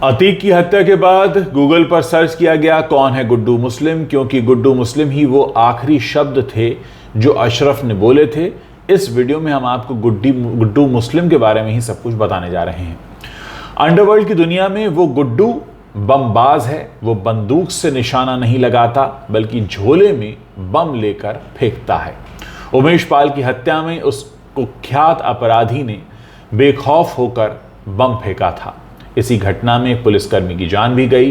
अतीक की हत्या के बाद गूगल पर सर्च किया गया कौन है गुड्डू मुस्लिम, क्योंकि गुड्डू मुस्लिम ही वो आखिरी शब्द थे जो अशरफ ने बोले थे। इस वीडियो में हम आपको गुड्डू मुस्लिम के बारे में ही सब कुछ बताने जा रहे हैं। अंडरवर्ल्ड की दुनिया में वो गुड्डू बमबाज है। वो बंदूक से निशाना नहीं लगाता बल्कि झोले में बम लेकर फेंकता है। उमेश पाल की हत्या में उस कुख्यात अपराधी ने बेखौफ होकर बम फेंका था। इसी घटना में एक पुलिसकर्मी की जान भी गई।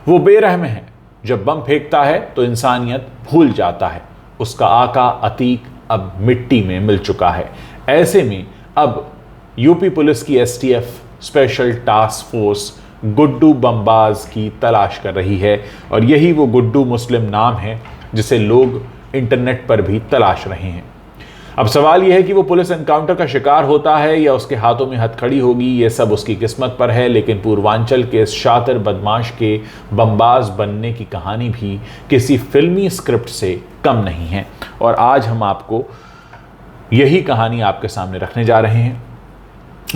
वो बेरहम है, जब बम फेंकता है तो इंसानियत भूल जाता है। उसका आका अतीक अब मिट्टी में मिल चुका है। ऐसे में अब यूपी पुलिस की STF special task force Guddu बमबाज की तलाश कर रही है और यही वो गुड्डू मुस्लिम नाम है जिसे लोग इंटरनेट पर भी तलाश रहे हैं। अब सवाल यह है कि वो पुलिस एनकाउंटर का शिकार होता है या उसके हाथों में हथकड़ी होगी। ये सब उसकी किस्मत पर है, लेकिन पूर्वांचल के इस शातिर बदमाश के बमबाज बनने की कहानी भी किसी फिल्मी स्क्रिप्ट से कम नहीं है और आज हम आपको यही कहानी आपके सामने रखने जा रहे हैं।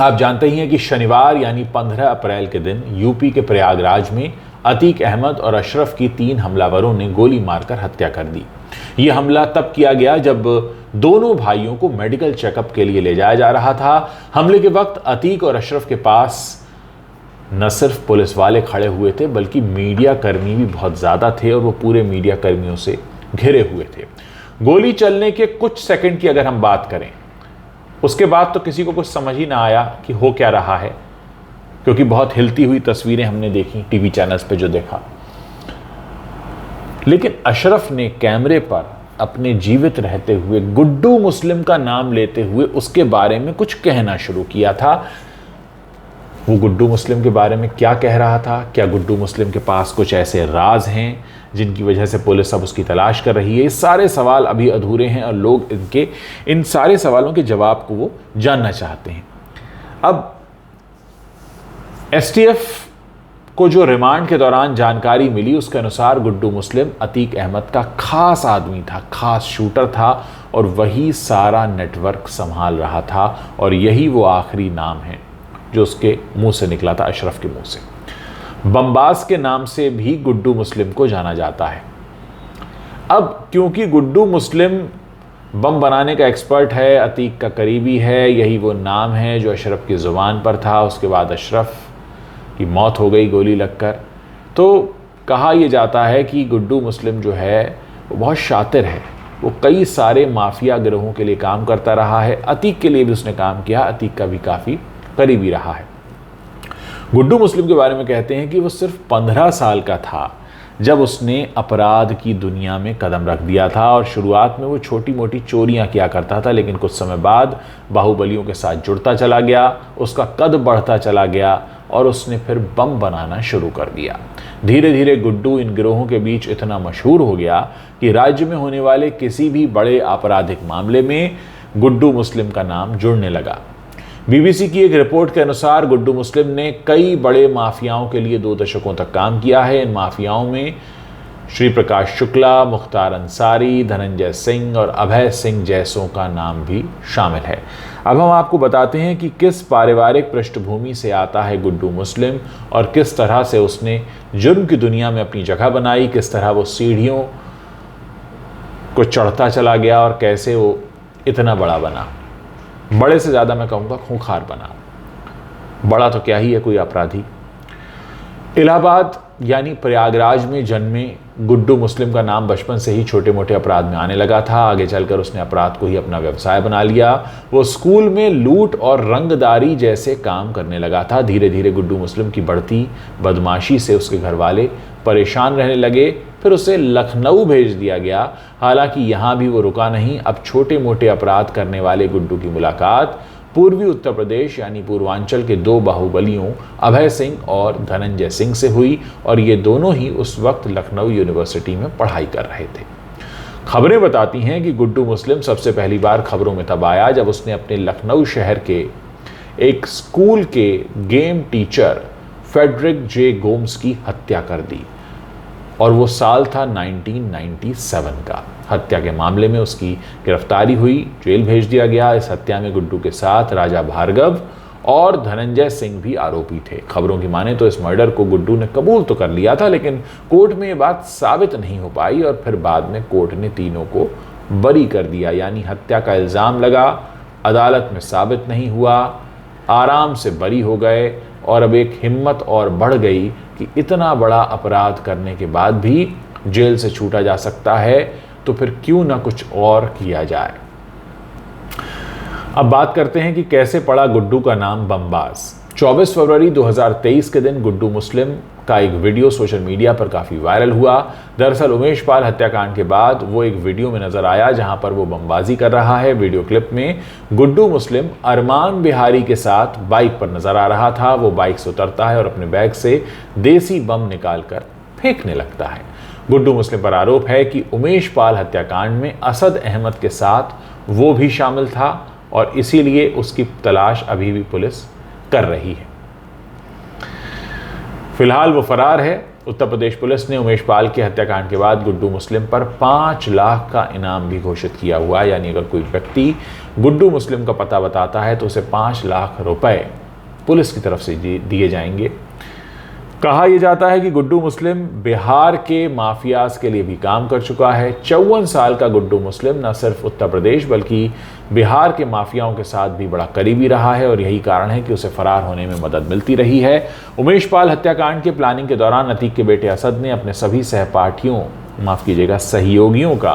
आप जानते ही हैं कि शनिवार यानी 15 अप्रैल के दिन यूपी के प्रयागराज में अतीक अहमद और अशरफ की 3 हमलावरों ने गोली मारकर हत्या कर दी। यह हमला तब किया गया जब दोनों भाइयों को मेडिकल चेकअप के लिए ले जाया जा रहा था। हमले के वक्त अतीक और अशरफ के पास न सिर्फ पुलिस वाले खड़े हुए थे बल्कि मीडिया कर्मी भी बहुत ज़्यादा थे और वो पूरे मीडिया कर्मियों से घिरे हुए थे। गोली चलने के कुछ सेकंड की अगर हम बात करें, उसके बाद तो किसी को कुछ समझ ही ना आया कि हो क्या रहा है, क्योंकि बहुत हिलती हुई तस्वीरें हमने देखी टीवी चैनल्स पे जो देखा। लेकिन अशरफ ने कैमरे पर अपने जीवित रहते हुए गुड्डू मुस्लिम का नाम लेते हुए उसके बारे में कुछ कहना शुरू किया था। वो गुड्डू मुस्लिम के बारे में क्या कह रहा था? क्या गुड्डू मुस्लिम के पास कुछ ऐसे राज हैं जिनकी वजह से पुलिस अब उसकी तलाश कर रही है? ये सारे सवाल अभी अधूरे हैं और लोग इन सारे सवालों के जवाब को वो जानना चाहते हैं। अब एसटीएफ को जो रिमांड के दौरान जानकारी मिली उसके अनुसार गुड्डू मुस्लिम अतीक अहमद का खास आदमी था, खास शूटर था और वही सारा नेटवर्क संभाल रहा था और यही वो आखिरी नाम है जो उसके मुंह से निकला था, अशरफ के मुंह से। बमबाज के नाम से भी गुड्डू मुस्लिम को जाना जाता है। अब क्योंकि गुड्डू मुस्लिम बम बनाने का एक्सपर्ट है, अतीक का करीबी है, यही वो नाम है जो अशरफ की ज़ुबान पर था। उसके बाद अशरफ की मौत हो गई गोली लगकर। तो कहा यह जाता है कि गुड्डू मुस्लिम जो है वो बहुत शातिर है। वो कई सारे माफिया गिरोहों के लिए काम करता रहा है। अतीक के लिए भी उसने काम किया, अतीक का भी काफ़ी करीबी रहा है। गुड्डू मुस्लिम के बारे में कहते हैं कि वो सिर्फ 15 साल का था जब उसने अपराध की दुनिया में कदम रख दिया था और शुरुआत में वो छोटी मोटी चोरियां किया करता था, लेकिन कुछ समय बाद बाहुबलियों के साथ जुड़ता चला गया, उसका कद बढ़ता चला गया और उसने फिर बम बनाना शुरू कर दिया। धीरे धीरे गुड्डू इन गिरोहों के बीच इतना मशहूर हो गया कि राज्य में होने वाले किसी भी बड़े आपराधिक मामले में गुड्डू मुस्लिम का नाम जुड़ने लगा। बीबीसी की एक रिपोर्ट के अनुसार गुड्डू मुस्लिम ने कई बड़े माफियाओं के लिए 2 दशकों तक काम किया है। इन माफियाओं में श्री प्रकाश शुक्ला, मुख्तार अंसारी, धनंजय सिंह और अभय सिंह जैसों का नाम भी शामिल है। अब हम आपको बताते हैं कि किस पारिवारिक पृष्ठभूमि से आता है गुड्डू मुस्लिम और किस तरह से उसने जुर्म की दुनिया में अपनी जगह बनाई, किस तरह वो सीढ़ियों को चढ़ता चला गया और कैसे वो इतना बड़ा बना। बड़े से ज़्यादा मैं कहूँगा खूंखार बना। बड़ा तो क्या ही है, कोई अपराधी। इलाहाबाद यानी प्रयागराज में जन्मे गुड्डू मुस्लिम का नाम बचपन से ही छोटे मोटे अपराध में आने लगा था। आगे चलकर उसने अपराध को ही अपना व्यवसाय बना लिया। वो स्कूल में लूट और रंगदारी जैसे काम करने लगा था। धीरे धीरे गुड्डू मुस्लिम की बढ़ती बदमाशी से उसके घर वाले परेशान रहने लगे। फिर उसे लखनऊ भेज दिया गया। हालांकि यहाँ भी वो रुका नहीं। अब छोटे मोटे अपराध करने वाले गुड्डू की मुलाकात पूर्वी उत्तर प्रदेश यानी पूर्वांचल के 2 बाहुबलियों अभय सिंह और धनंजय सिंह से हुई और ये दोनों ही उस वक्त लखनऊ यूनिवर्सिटी में पढ़ाई कर रहे थे। खबरें बताती हैं कि गुड्डू मुस्लिम सबसे पहली बार खबरों में तब आया जब उसने अपने लखनऊ शहर के एक स्कूल के गेम टीचर फेडरिक जे गोम्स की हत्या कर दी और वो साल था 1997 का। हत्या के मामले में उसकी गिरफ्तारी हुई, जेल भेज दिया गया। इस हत्या में गुड्डू के साथ राजा भार्गव और धनंजय सिंह भी आरोपी थे। खबरों की माने तो इस मर्डर को गुड्डू ने कबूल तो कर लिया था, लेकिन कोर्ट में ये बात साबित नहीं हो पाई और फिर बाद में कोर्ट ने तीनों को बरी कर दिया। यानी हत्या का इल्ज़ाम लगा, अदालत में साबित नहीं हुआ, आराम से बरी हो गए और अब एक हिम्मत और बढ़ गई कि इतना बड़ा अपराध करने के बाद भी जेल से छूटा जा सकता है, तो फिर क्यों ना कुछ और किया जाए। अब बात करते हैं कि कैसे पड़ा गुड्डू का नाम बमबाज। 24 फरवरी 2023 के दिन गुड्डू मुस्लिम का एक वीडियो सोशल मीडिया पर काफ़ी वायरल हुआ। दरअसल उमेश पाल हत्याकांड के बाद वो एक वीडियो में नजर आया जहां पर वो बमबाजी कर रहा है। वीडियो क्लिप में गुड्डू मुस्लिम अरमान बिहारी के साथ बाइक पर नजर आ रहा था। वो बाइक से उतरता है और अपने बैग से देसी बम निकालकर फेंकने लगता है। गुड्डू मुस्लिम पर आरोप है कि उमेश पाल हत्याकांड में असद अहमद के साथ वो भी शामिल था और इसीलिए उसकी तलाश अभी भी पुलिस कर रही है। फिलहाल वो फरार है। उत्तर प्रदेश पुलिस ने उमेश पाल के हत्याकांड के बाद गुड्डू मुस्लिम पर 5 लाख का इनाम भी घोषित किया हुआ है। यानी अगर कोई व्यक्ति गुड्डू मुस्लिम का पता बताता है तो उसे 5 लाख रुपए पुलिस की तरफ से दिए जाएंगे। कहा यह जाता है कि गुड्डू मुस्लिम बिहार के माफियाज के लिए भी काम कर चुका है। 54 साल का गुड्डू मुस्लिम न सिर्फ उत्तर प्रदेश बल्कि बिहार के माफियाओं के साथ भी बड़ा करीबी रहा है और यही कारण है कि उसे फरार होने में मदद मिलती रही है। उमेश पाल हत्याकांड के प्लानिंग के दौरान अतीक के बेटे असद ने अपने सभी सहयोगियों का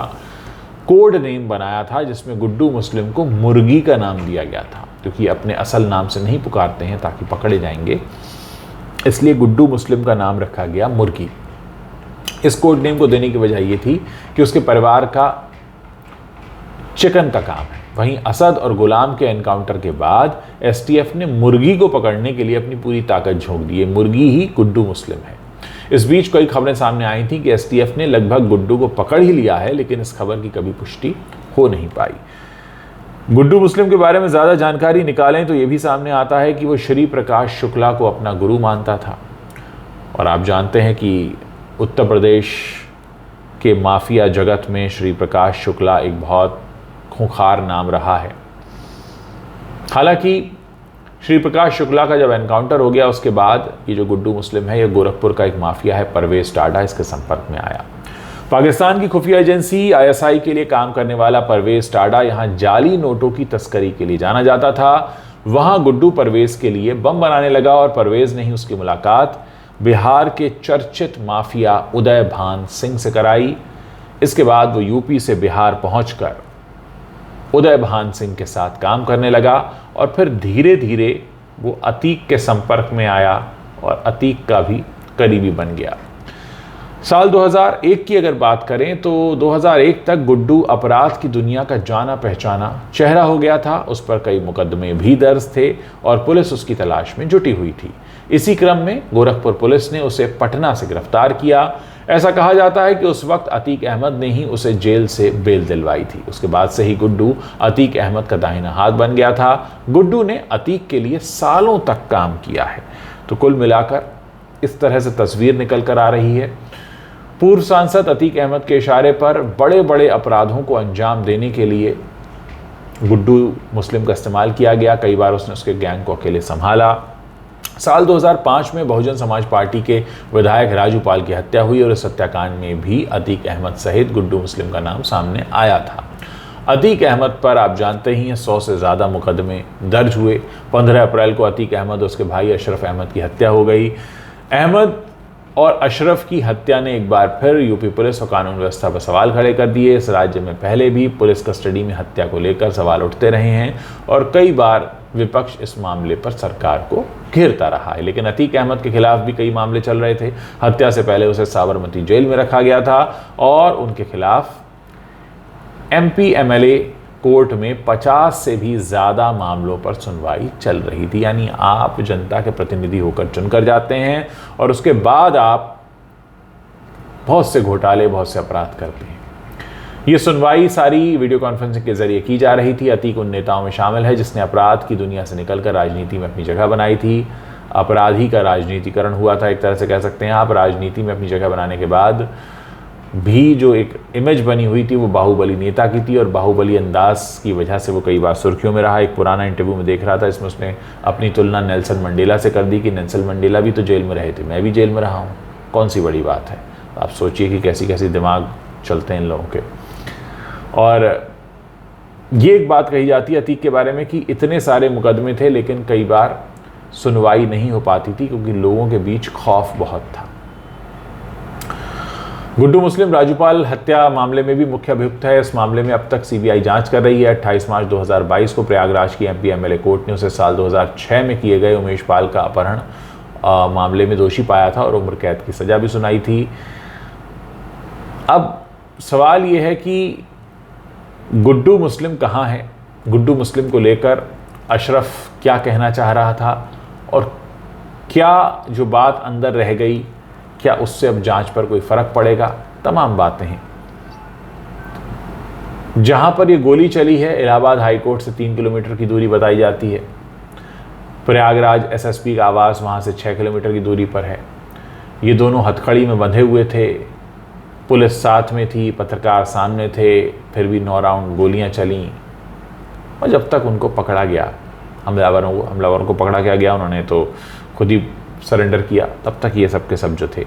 कोड नेम बनाया था, जिसमें गुड्डू मुस्लिम को मुर्गी का नाम दिया गया था, क्योंकि अपने असल नाम से नहीं पुकारते हैं ताकि पकड़े जाएंगे, इसलिए गुड्डू मुस्लिम का नाम रखा गया मुर्गी। इस कोड नेम को देने की वजह यह थी कि उसके परिवार का चिकन का काम है। वहीं असद और गुलाम के एनकाउंटर के बाद एसटीएफ ने मुर्गी को पकड़ने के लिए अपनी पूरी ताकत झोंक दी। मुर्गी ही गुड्डू मुस्लिम है। इस बीच कई खबरें सामने आई थी कि एसटीएफ ने लगभग गुड्डू को पकड़ ही लिया है, लेकिन इस खबर की कभी पुष्टि हो नहीं पाई। गुड्डू मुस्लिम के बारे में ज़्यादा जानकारी निकालें तो ये भी सामने आता है कि वो श्री प्रकाश शुक्ला को अपना गुरु मानता था। और आप जानते हैं कि उत्तर प्रदेश के माफिया जगत में श्री प्रकाश शुक्ला एक बहुत खूंखार नाम रहा है। हालांकि श्री प्रकाश शुक्ला का जब एनकाउंटर हो गया उसके बाद ये जो गुड्डू मुस्लिम है, ये गोरखपुर का एक माफिया है, परवेज टाडा, इसके संपर्क में आया। पाकिस्तान की खुफिया एजेंसी आईएसआई के लिए काम करने वाला परवेज टाडा यहां जाली नोटों की तस्करी के लिए जाना जाता था। वहां गुड्डू परवेज के लिए बम बनाने लगा और परवेज ने ही उसकी मुलाकात बिहार के चर्चित माफिया उदय भान सिंह से कराई। इसके बाद वो यूपी से बिहार पहुंचकर उदय भान सिंह के साथ काम करने लगा और फिर धीरे धीरे वो अतीक के संपर्क में आया और अतीक का भी करीबी बन गया। साल 2001 की अगर बात करें तो 2001 तक गुड्डू अपराध की दुनिया का जाना पहचाना चेहरा हो गया था। उस पर कई मुकदमे भी दर्ज थे और पुलिस उसकी तलाश में जुटी हुई थी। इसी क्रम में गोरखपुर पुलिस ने उसे पटना से गिरफ्तार किया। ऐसा कहा जाता है कि उस वक्त अतीक अहमद ने ही उसे जेल से बेल दिलवाई थी। उसके बाद से ही गुड्डू अतीक अहमद का दाहिना हाथ बन गया था। गुड्डू ने अतीक के लिए सालों तक काम किया है। तो कुल मिलाकर इस तरह से तस्वीर निकल कर आ रही है। पूर्व सांसद अतीक अहमद के इशारे पर बड़े बड़े अपराधों को अंजाम देने के लिए गुड्डू मुस्लिम का इस्तेमाल किया गया। कई बार उसने उसके गैंग को अकेले संभाला। साल 2005 में बहुजन समाज पार्टी के विधायक राजू पाल की हत्या हुई और इस हत्याकांड में भी अतीक अहमद सहित गुड्डू मुस्लिम का नाम सामने आया था। अतीक अहमद पर आप जानते ही हैं 100 से ज़्यादा मुकदमे दर्ज हुए। 15 अप्रैल को अतीक अहमद और उसके भाई अशरफ अहमद की हत्या हो गई। अहमद और अशरफ की हत्या ने एक बार फिर यूपी पुलिस और कानून व्यवस्था पर सवाल खड़े कर दिए। इस राज्य में पहले भी पुलिस कस्टडी में हत्या को लेकर सवाल उठते रहे हैं और कई बार विपक्ष इस मामले पर सरकार को घेरता रहा है। लेकिन अतीक अहमद के खिलाफ भी कई मामले चल रहे थे। हत्या से पहले उसे साबरमती जेल में रखा गया था और उनके खिलाफ एमपी एमएलए कोर्ट में 50 से भी ज़्यादा मामलों पर सुनवाई चल रही थी। यानी आप जनता के प्रतिनिधि होकर चुनकर जाते हैं और उसके बाद आप बहुत से घोटाले, बहुत से अपराध करते हैं। ये सुनवाई सारी वीडियो कॉन्फ्रेंसिंग के जरिए की जा रही थी। अतीक उन नेताओं में शामिल है जिसने अपराध की दुनिया से निकलकर राजनीति में अपनी जगह बनाई थी। अपराधी का राजनीतिकरण हुआ था, एक तरह से कह सकते हैं आप। राजनीति में अपनी जगह बनाने के बाद भी जो एक इमेज बनी हुई थी वो बाहुबली नेता की थी और बाहुबली अंदाज की वजह से वो कई बार सुर्खियों में रहा। एक पुराना इंटरव्यू में देख रहा था, इसमें उसने अपनी तुलना नेल्सन मंडेला से कर दी कि नेल्सन मंडेला भी तो जेल में रहे थे, मैं भी जेल में रहा हूँ, कौन सी बड़ी बात है। आप सोचिए कि कैसी कैसी दिमाग चलते हैं इन लोगों के। और ये एक बात कही जाती है अतीक के बारे में कि इतने सारे मुकदमे थे लेकिन कई बार सुनवाई नहीं हो पाती थी क्योंकि लोगों के बीच खौफ बहुत था। गुड्डू मुस्लिम राजूपाल हत्या मामले में भी मुख्य अभियुक्त है। इस मामले में अब तक सीबीआई जांच कर रही है। 28 मार्च 2022 को प्रयागराज की एमपी एमएलए कोर्ट ने उसे साल 2006 में किए गए उमेश पाल का अपहरण मामले में दोषी पाया था और उम्र कैद की सजा भी सुनाई थी। अब सवाल यह है कि गुड्डू मुस्लिम कहाँ है, गुड्डू मुस्लिम को लेकर अशरफ क्या कहना चाह रहा था और क्या जो बात अंदर रह गई, क्या उससे अब जांच पर कोई फर्क पड़ेगा, तमाम बातें हैं। जहां पर ये गोली चली है इलाहाबाद हाईकोर्ट से 3 किलोमीटर की दूरी बताई जाती है। प्रयागराज एसएसपी का आवास वहां से 6 किलोमीटर की दूरी पर है। ये दोनों हथकड़ी में बंधे हुए थे, पुलिस साथ में थी, पत्रकार सामने थे, फिर भी 9 राउंड गोलियां चली और जब तक उनको पकड़ा गया, हमलावरों को पकड़ा गया, उन्होंने तो खुद ही सरेंडर किया, तब तक ये सब के सब जो थे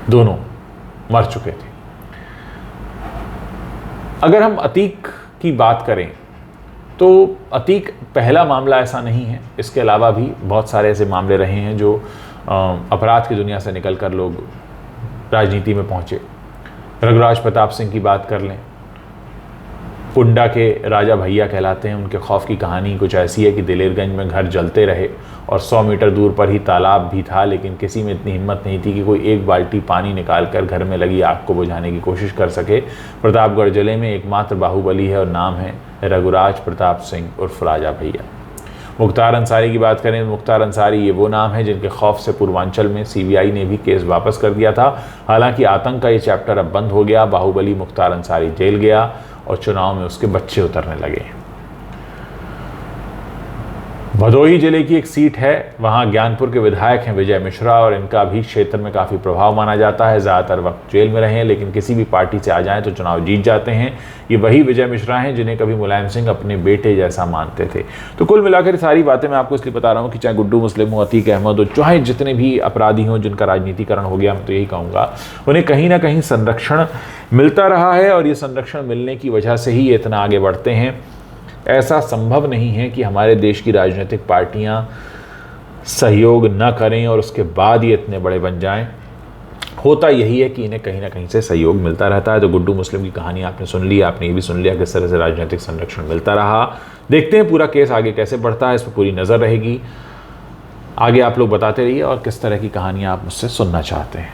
दोनों मर चुके थे। अगर हम अतीक की बात करें तो अतीक पहला मामला ऐसा नहीं है, इसके अलावा भी बहुत सारे ऐसे मामले रहे हैं जो अपराध की दुनिया से निकलकर लोग राजनीति में पहुंचे। रघुराज प्रताप सिंह की बात कर लें, कुंडा के राजा भैया कहलाते हैं। उनके खौफ की कहानी कुछ ऐसी है कि दिलेरगंज में घर जलते रहे और 100 मीटर दूर पर ही तालाब भी था, लेकिन किसी में इतनी हिम्मत नहीं थी कि कोई एक बाल्टी पानी निकालकर घर में लगी आग को बुझाने की कोशिश कर सके। प्रतापगढ़ जिले में एकमात्र बाहुबली है और नाम है रघुराज प्रताप सिंह उर्फ राजा भैया। मुख्तार अंसारी की बात करें तो मुख्तार अंसारी ये वो नाम है जिनके खौफ से पूर्वांचल में सीबीआई ने भी केस वापस कर दिया था। हालांकि आतंक का ये चैप्टर अब बंद हो गया। बाहुबली मुख्तार अंसारी जेल गया और चुनाव में उसके बच्चे उतरने लगे। भदोही जिले की एक सीट है, वहां ज्ञानपुर के विधायक हैं विजय मिश्रा और इनका भी क्षेत्र में काफ़ी प्रभाव माना जाता है। ज़्यादातर वक्त जेल में रहे हैं लेकिन किसी भी पार्टी से आ जाएं तो चुनाव जीत जाते हैं। ये वही विजय मिश्रा हैं जिन्हें कभी मुलायम सिंह अपने बेटे जैसा मानते थे। तो कुल मिलाकर सारी बातें मैं आपको इसलिए बता रहा हूँ कि चाहे गुड्डू मुस्लिम हो, अतीक अहमद हो, चाहे जितने भी अपराधी हों जिनका राजनीतिकरण हो गया, मैं तो यही कहूँगा उन्हें कहीं ना कहीं संरक्षण मिलता रहा है और ये संरक्षण मिलने की वजह से ही ये इतना आगे बढ़ते हैं। ऐसा संभव नहीं है कि हमारे देश की राजनीतिक पार्टियां सहयोग न करें और उसके बाद ये इतने बड़े बन जाएं। होता यही है कि इन्हें कहीं ना कहीं से सहयोग मिलता रहता है। तो गुड्डू मुस्लिम की कहानी आपने सुन ली, आपने ये भी सुन लिया किस तरह से राजनीतिक संरक्षण मिलता रहा। देखते हैं पूरा केस आगे कैसे बढ़ता है, इस पर पूरी नज़र रहेगी। आगे आप लोग बताते रहिए और किस तरह की कहानियाँ आप मुझसे सुनना चाहते हैं।